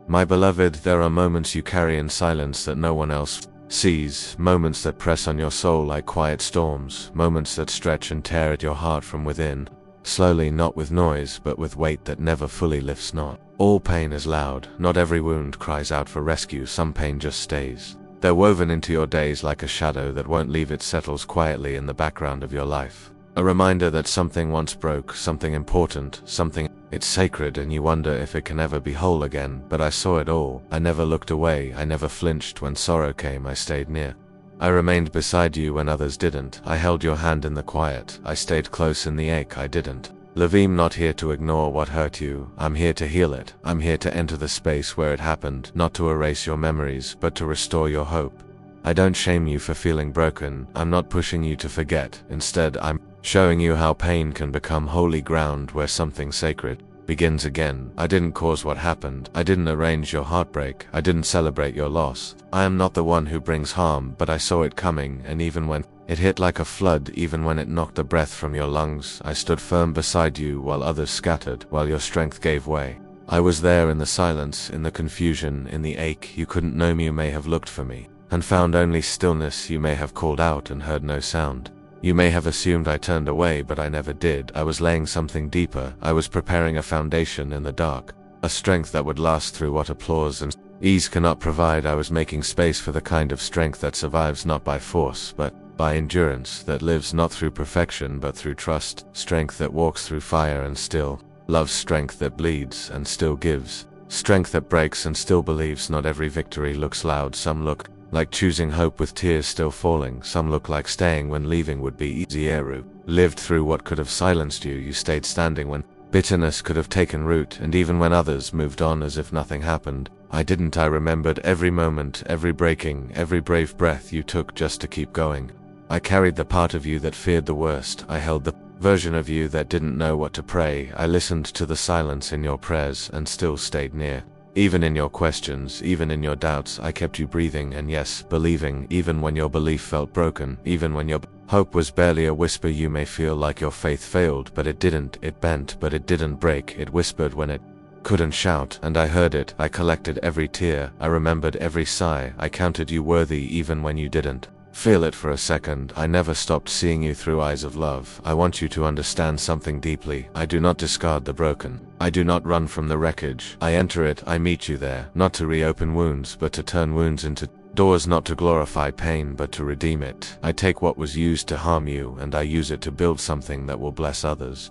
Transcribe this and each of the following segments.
My beloved, there are moments you carry in silence that no one else sees, moments that press on your soul like quiet storms, moments that stretch and tear at your heart from within, slowly, not with noise, but with weight that never fully lifts. Not all pain is loud, not every wound cries out for rescue, some pain just stays. They're woven into your days like a shadow that won't leave, it settles quietly in the background of your life. A reminder that something once broke, something important, something it's sacred, and you wonder if it can ever be whole again. But I saw it all. I never looked away, I never flinched when sorrow came, I stayed near. I remained beside you when others didn't. I held your hand in the quiet, I stayed close in the ache. I didn't I'm not here to ignore what hurt you, I'm here to heal it. I'm here to enter the space where it happened, not to erase your memories, but to restore your hope. I don't shame you for feeling broken, I'm not pushing you to forget. Instead, I'm showing you how pain can become holy ground where something sacred begins again. I didn't cause what happened, I didn't arrange your heartbreak, I didn't celebrate your loss. I am not the one who brings harm, but I saw it coming, and even when it hit like a flood, even when it knocked the breath from your lungs, I stood firm beside you while others scattered, while your strength gave way. I was there in the silence, in the confusion, in the ache. You couldn't know me, you may have looked for me and found only stillness. You may have called out and heard no sound. You may have assumed I turned away, but I never did. I was laying something deeper. I was preparing a foundation in the dark, a strength that would last through what applause and ease cannot provide. I was making space for the kind of strength that survives not by force, but by endurance, that lives not through perfection but through trust, strength that walks through fire and still loves, strength that bleeds and still gives, strength that breaks and still believes. Not every victory looks loud. Some look like choosing hope with tears still falling. Some look like staying when leaving would be easy. You lived through what could have silenced you. You stayed standing when bitterness could have taken root, and even when others moved on as if nothing happened, I didn't. I remembered every moment, every breaking, every brave breath you took just to keep going. I carried the part of you that feared the worst. I held the version of you that didn't know what to pray. I listened to the silence in your prayers and still stayed near. Even in your questions, even in your doubts, I kept you breathing and yes, believing, even when your belief felt broken, even when your hope was barely a whisper. You may feel like your faith failed, but it didn't. It bent, but it didn't break. It whispered when it couldn't shout, and I heard it. I collected every tear, I remembered every sigh. I counted you worthy even when you didn't feel it for a second. I never stopped seeing you through eyes of love. I want you to understand something deeply. I do not discard the broken. I do not run from the wreckage. I enter it, I meet you there, not to reopen wounds, but to turn wounds into doors, not to glorify pain, but to redeem it. I take what was used to harm you, and I use it to build something that will bless others.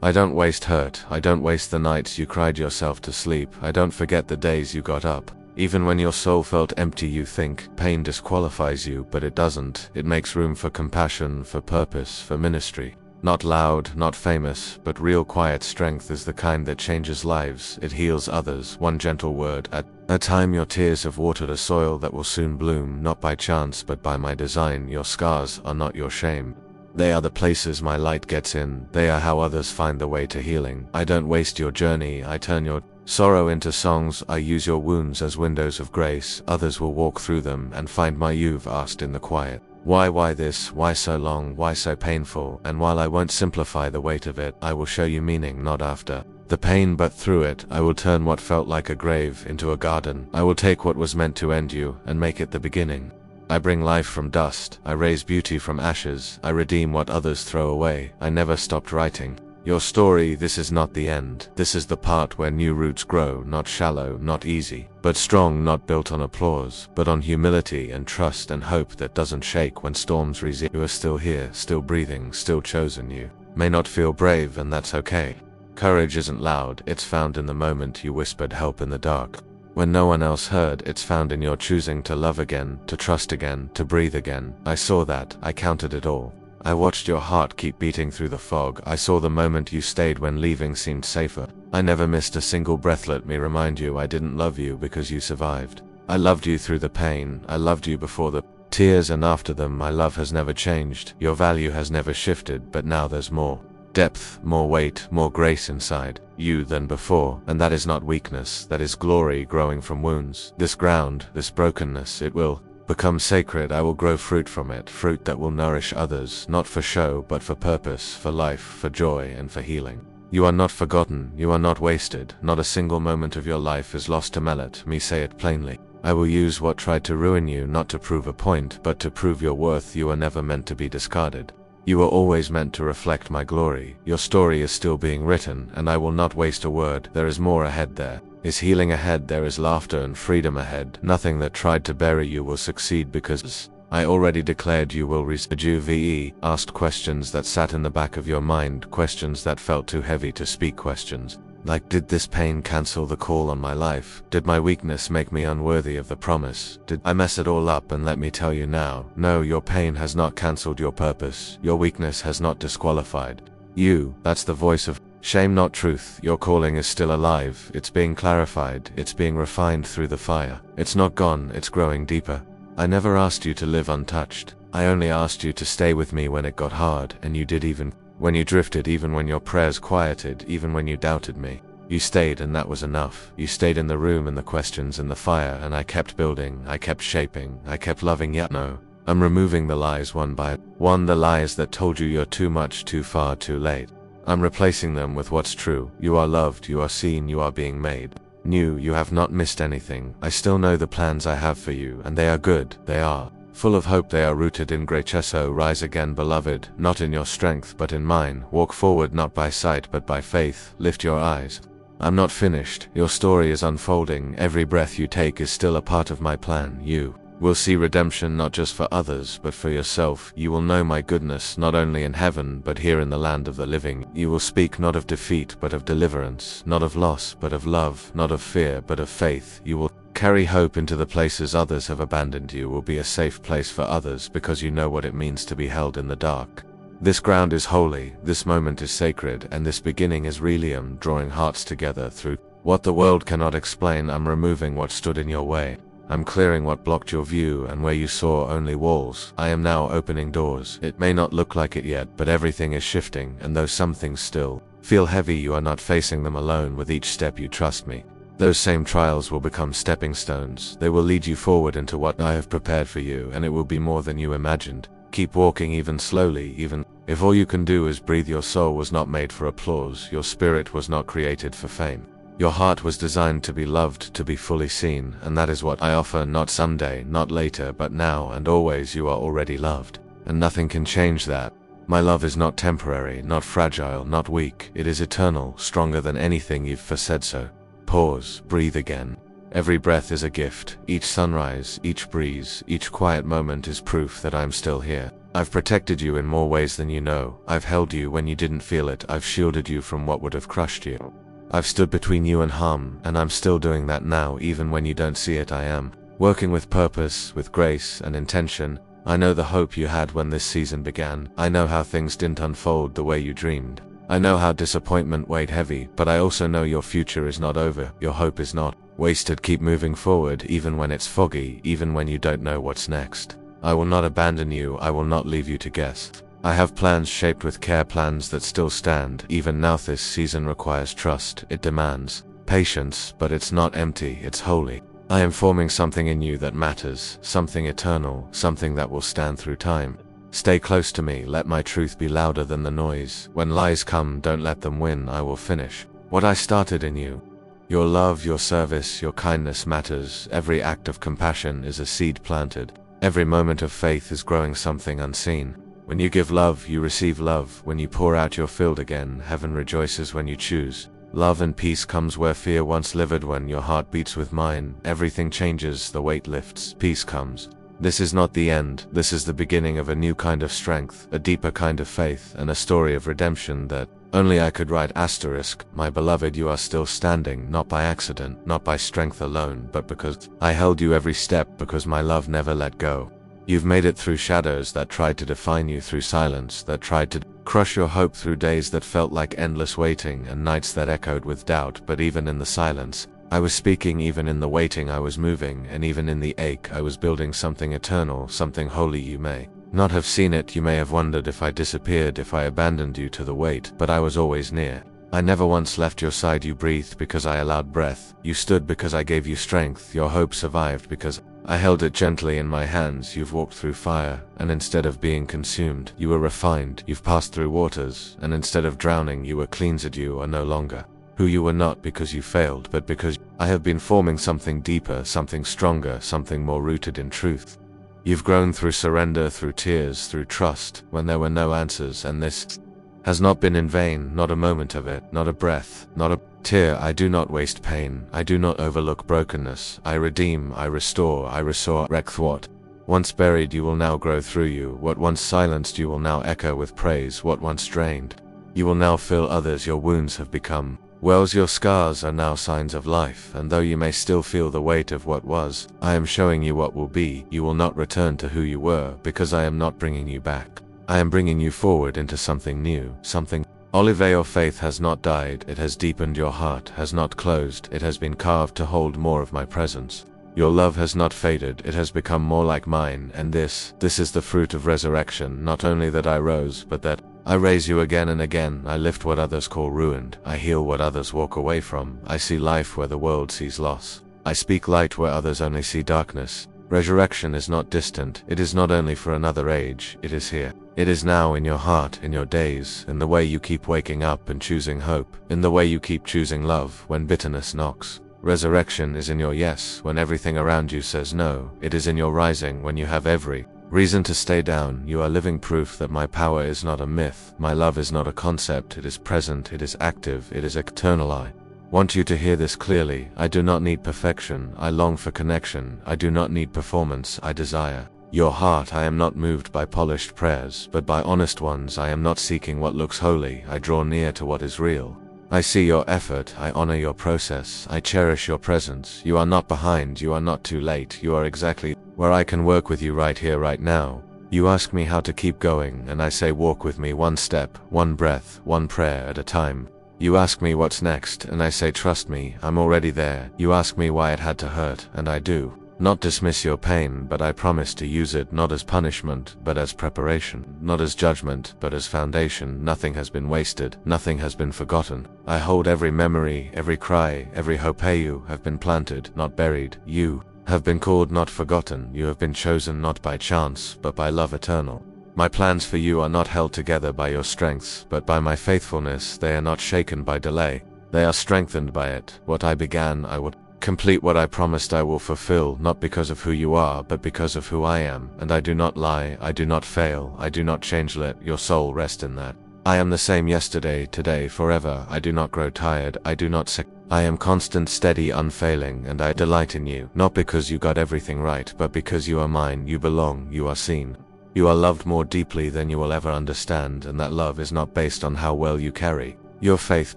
I don't waste hurt. I don't waste the nights you cried yourself to sleep. I don't forget the days you got up. Even when your soul felt empty. You think pain disqualifies you, but it doesn't. It makes room for compassion, for purpose, for ministry. Not loud, not famous, but real quiet strength is the kind that changes lives. It heals others, one gentle word at a time. Your tears have watered a soil that will soon bloom, not by chance but by my design. Your scars are not your shame. They are the places my light gets in. They are how others find the way to healing. I don't waste your journey. I turn your sorrow into songs. I use your wounds as windows of grace. Others will walk through them and find my you've asked in the quiet. Why this? Why so long? Why so painful? And while I won't simplify the weight of it, I will show you meaning, not after the pain but through it. I will turn what felt like a grave into a garden. I will take what was meant to end you and make it the beginning. I bring life from dust. I raise beauty from ashes. I redeem what others throw away. I never stopped writing your story. This is not the end. This is the part where new roots grow, not shallow, not easy, but strong, not built on applause, but on humility and trust and hope that doesn't shake when storms recede. You are still here, still breathing, still chosen. You may not feel brave, and that's okay. Courage isn't loud. It's found in the moment you whispered help in the dark. When no one else heard, it's found in your choosing to love again, to trust again, to breathe again. I saw that. I counted it all. I watched your heart keep beating through the fog. I saw the moment you stayed when leaving seemed safer. I never missed a single breath. Let me remind you, I didn't love you because you survived. I loved you through the pain. I loved you before the tears and after them. My love has never changed. Your value has never shifted, but now there's more depth, more weight, more grace inside you than before. And that is not weakness. That is glory growing from wounds. This ground, this brokenness, it will become sacred. I will grow fruit from it, fruit that will nourish others, not for show, but for purpose, for life, for joy, and for healing. You are not forgotten, you are not wasted, not a single moment of your life is lost to Mellet, me say it plainly. I will use what tried to ruin you not to prove a point, but to prove your worth. You are never meant to be discarded. You are always meant to reflect my glory. Your story is still being written, and I will not waste a word. There is more ahead. There is healing ahead, there is laughter and freedom ahead. Nothing that tried to bury you will succeed because I already declared you will rejuve. Asked questions that sat in the back of your mind, questions that felt too heavy to speak, questions like, did this pain cancel the call on my life? Did my weakness make me unworthy of the promise? Did I mess it all up? And let me tell you now, no, your pain has not cancelled your purpose. Your weakness has not disqualified you. That's the voice of shame, not truth. Your calling is still alive. It's being clarified. It's being refined through the fire. It's not gone, it's growing deeper. I never asked you to live untouched. I only asked you to stay with me when it got hard, and you did, even when you drifted, even when your prayers quieted, even when you doubted me. You stayed, and that was enough. You stayed in the room, in the questions, in the fire, and I kept building, I kept shaping, I kept loving. Yet no, I'm removing the lies one by one, the lies that told you you're too much, too far, too late. I'm replacing them with what's true. You are loved, you are seen, you are being made new. You have not missed anything. I still know the plans I have for you, and they are good. They are full of hope. They are rooted in grace. Rise again, beloved, not in your strength but in mine. Walk forward, not by sight but by faith. Lift your eyes. I'm not finished. Your story is unfolding. Every breath you take is still a part of my plan. You will see redemption, not just for others but for yourself. You will know my goodness, not only in heaven but here in the land of the living. You will speak not of defeat but of deliverance, not of loss but of love, not of fear but of faith. You will carry hope into the places others have abandoned. You will be a safe place for others because you know what it means to be held in the dark. This ground is holy, this moment is sacred, and this beginning is relium, drawing hearts together through what the world cannot explain. I'm removing what stood in your way. I'm clearing what blocked your view, and where you saw only walls, I am now opening doors. It may not look like it yet, but everything is shifting, and though some things still feel heavy, you are not facing them alone. With each step you trust me. Those same trials will become stepping stones. They will lead you forward into what I have prepared for you, and it will be more than you imagined. Keep walking, even slowly, even if all you can do is breathe. Your soul was not made for applause. Your spirit was not created for fame. Your heart was designed to be loved, to be fully seen, and that is what I offer. Not someday, not later, but now and always. You are already loved, and nothing can change that. My love is not temporary, not fragile, not weak. It is eternal, stronger than anything you've said. So pause, breathe again. Every breath is a gift. Each sunrise, each breeze, each quiet moment is proof that I'm still here. I've protected you in more ways than you know. I've held you when you didn't feel it. I've shielded you from what would have crushed you. I've stood between you and harm, and I'm still doing that now. Even when you don't see it, I am working with purpose, with grace and intention. I know the hope you had when this season began. I know how things didn't unfold the way you dreamed. I know how disappointment weighed heavy, but I also know your future is not over. Your hope is not wasted. Keep moving forward, even when it's foggy, even when you don't know what's next. I will not abandon you. I will not leave you to guess. I have plans shaped with care, plans that still stand. Even now this season requires trust. It demands patience, but it's not empty, it's holy. I am forming something in you that matters, something eternal, something that will stand through time. Stay close to me, let my truth be louder than the noise. When lies come, don't let them win. I will finish what I started in you. Your love, your service, your kindness matters. Every act of compassion is a seed planted. Every moment of faith is growing something unseen. When you give love, you receive love. When you pour out, you're filled again. Heaven rejoices when you choose. Love and peace comes where fear once lived. When your heart beats with mine, everything changes, the weight lifts, peace comes. This is not the end, this is the beginning of a new kind of strength, a deeper kind of faith, and a story of redemption that only I could write. Asterisk, my beloved, you are still standing, not by accident, not by strength alone, but because I held you every step, because my love never let go. You've made it through shadows that tried to define you, through silence that tried to crush your hope, through days that felt like endless waiting and nights that echoed with doubt. But even in the silence, I was speaking. Even in the waiting, I was moving, and even in the ache, I was building something eternal, something holy. You may not have seen it, you may have wondered if I disappeared, if I abandoned you to the weight, but I was always near. I never once left your side. You breathed because I allowed breath. You stood because I gave you strength. Your hope survived because I held it gently in my hands. You've walked through fire, and instead of being consumed, you were refined. You've passed through waters, and instead of drowning, you were cleansed. You are no longer who you were, not because you failed, but because I have been forming something deeper, something stronger, something more rooted in truth. You've grown through surrender, through tears, through trust, when there were no answers, and this has not been in vain, not a moment of it, not a breath, not a tear. I do not waste pain, I do not overlook brokenness. I redeem, I restore, I resurrect. What once buried you will now grow through you. What once silenced you will now echo with praise. What once drained you will now fill others. Your wounds have become wells, your scars are now signs of life, and though you may still feel the weight of what was, I am showing you what will be. You will not return to who you were, because I am not bringing you back. I am bringing you forward into something new, something. Olive, your faith has not died, it has deepened. Your heart has not closed, it has been carved to hold more of my presence. Your love has not faded, it has become more like mine, and this is the fruit of resurrection. Not only that I rose, but that I raise you again and again. I lift what others call ruined, I heal what others walk away from. I see life where the world sees loss. I speak light where others only see darkness. Resurrection is not distant, it is not only for another age, it is here. It is now in your heart, in your days, in the way you keep waking up and choosing hope, in the way you keep choosing love when bitterness knocks. Resurrection is in your yes when everything around you says no. It is in your rising when you have every reason to stay down. You are living proof that my power is not a myth, my love is not a concept, it is present, it is active, it is eternal. I want you to hear this clearly. I do not need perfection, I long for connection. I do not need performance, I desire your heart. I am not moved by polished prayers, but by honest ones. I am not seeking what looks holy, I draw near to what is real. I see your effort, I honor your process, I cherish your presence. You are not behind, you are not too late, you are exactly where I can work with you right here, right now. You ask me how to keep going, and I say walk with me, one step, one breath, one prayer at a time. You ask me what's next, and I say trust me, I'm already there. You ask me why it had to hurt, and I do not dismiss your pain, but I promise to use it not as punishment, but as preparation, not as judgment, but as foundation. Nothing has been wasted, nothing has been forgotten. I hold every memory, every cry, every hope. You have been planted, not buried. You have been called, not forgotten. You have been chosen not by chance, but by love eternal. My plans for you are not held together by your strengths, but by my faithfulness. They are not shaken by delay, they are strengthened by it. What I began, I will complete. What I promised, I will fulfill, not because of who you are, but because of who I am. And I do not lie, I do not fail, I do not change. Let your soul rest in that. I am the same yesterday, today, forever. I do not grow tired, I do not sick. I am constant, steady, unfailing, and I delight in you, not because you got everything right, but because you are mine. You belong, you are seen. You are loved more deeply than you will ever understand, and that love is not based on how well you carry your faith,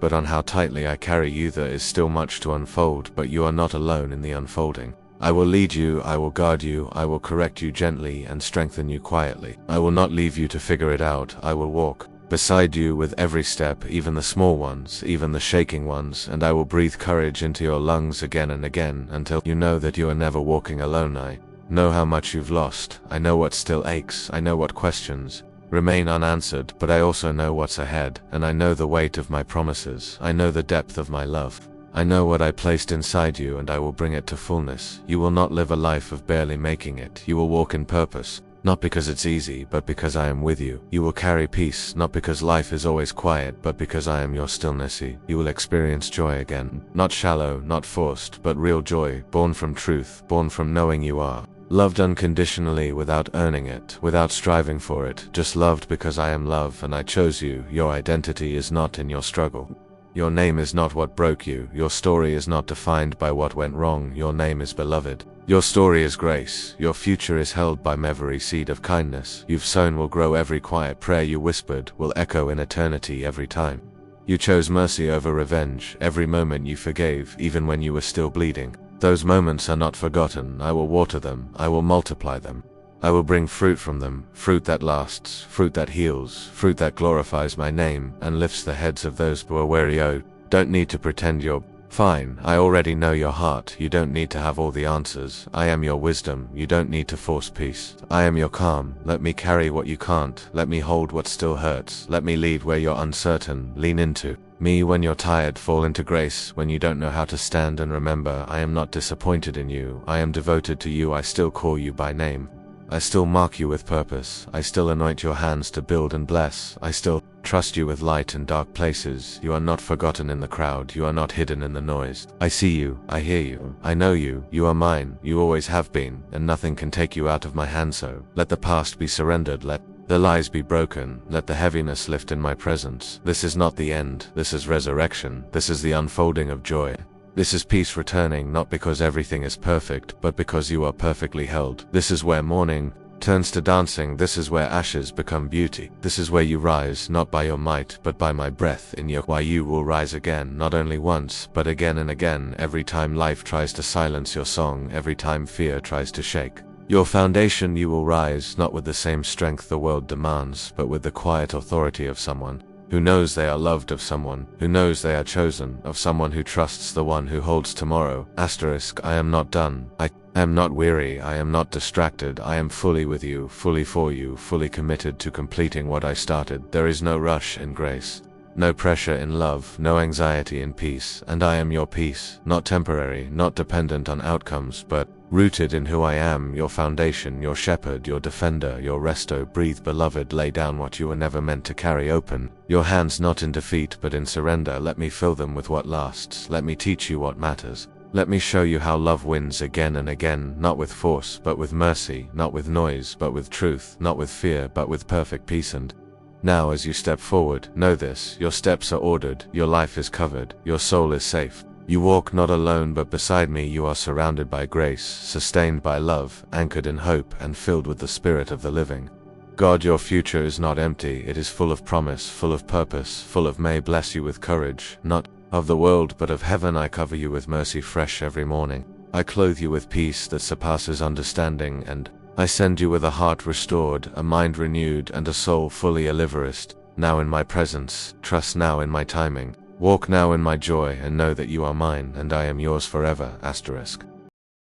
but on how tightly I carry you. There is still much to unfold, but you are not alone in the unfolding. I will lead you, I will guard you, I will correct you gently and strengthen you quietly. I will not leave you to figure it out. I will walk beside you with every step, even the small ones, even the shaking ones, and I will breathe courage into your lungs again and again until you know that you are never walking alone. I know how much you've lost, I know what still aches, I know what questions remain unanswered, but I also know what's ahead, and I know the weight of my promises. I know the depth of my love. I know what I placed inside you, and I will bring it to fullness. You will not live a life of barely making it. You will walk in purpose, not because it's easy, but because I am with you. You will carry peace, not because life is always quiet, but because I am your stillness. You will experience joy again, not shallow, not forced, but real joy, born from truth, born from knowing you are loved unconditionally, without earning it, without striving for it, just loved because I am love and I chose you. Your identity is not in your struggle. Your name is not what broke you. Your story is not defined by what went wrong. Your name is beloved. Your story is grace. Your future is held by every seed of kindness you've sown will grow. Every quiet prayer you whispered will echo in eternity. Every time you chose mercy over revenge, every moment you forgave, even when you were still bleeding, those moments are not forgotten. I will water them, I will multiply them. I will bring fruit from them, fruit that lasts, fruit that heals, fruit that glorifies my name and lifts the heads of those who are weary. Oh, don't need to pretend you're Fine, I already know your heart, you don't need to have all the answers. I am your wisdom, you don't need to force peace. I am your calm, let me carry what you can't, let me hold what still hurts, let me lead where you're uncertain, lean into me when you're tired, fall into grace when you don't know how to stand, and remember, I am not disappointed in you, I am devoted to you, I still call you by name. I still mark you with purpose, I still anoint your hands to build and bless, I still trust you with light in dark places. You are not forgotten in the crowd, you are not hidden in the noise. I see you, I hear you, I know you, you are mine, you always have been, and nothing can take you out of my hand. So let the past be surrendered, let the lies be broken, let the heaviness lift in my presence. This is not the end, this is resurrection, this is the unfolding of joy. This is peace returning, not because everything is perfect, but because you are perfectly held. This is where mourning turns to dancing, this is where ashes become beauty. This is where you rise, not by your might, but by my breath in your why you will rise again, not only once, but again and again, every time life tries to silence your song, every time fear tries to shake your foundation, you will rise, not with the same strength the world demands, but with the quiet authority of someone who knows they are loved, of someone who knows they are chosen, of someone who trusts the one who holds tomorrow. I am not done. I am not weary. I am not distracted. I am fully with you, fully for you, fully committed to completing what I started. There is no rush in grace, no pressure in love, no anxiety in peace, and I am your peace, not temporary, not dependent on outcomes, but rooted in who I am, your foundation, your shepherd, your defender, your resto. Breathe, beloved, lay down what you were never meant to carry. Open your hands, not in defeat but in surrender. Let me fill them with what lasts. Let me teach you what matters. Let me show you how love wins again and again, not with force but with mercy, not with noise but with truth, not with fear but with perfect peace. And now as you step forward, know this, your steps are ordered, your life is covered, your soul is safe. You walk not alone but beside me. You are surrounded by grace, sustained by love, anchored in hope, and filled with the spirit of the living God. Your future is not empty, it is full of promise, full of purpose, full of may bless you with courage, not of the world but of heaven. I cover you with mercy fresh every morning. I clothe you with peace that surpasses understanding, and I send you with a heart restored, a mind renewed, and a soul fully alivered. Now in my presence, trust now in my timing. Walk now in my joy, and know that you are mine, and I am yours forever.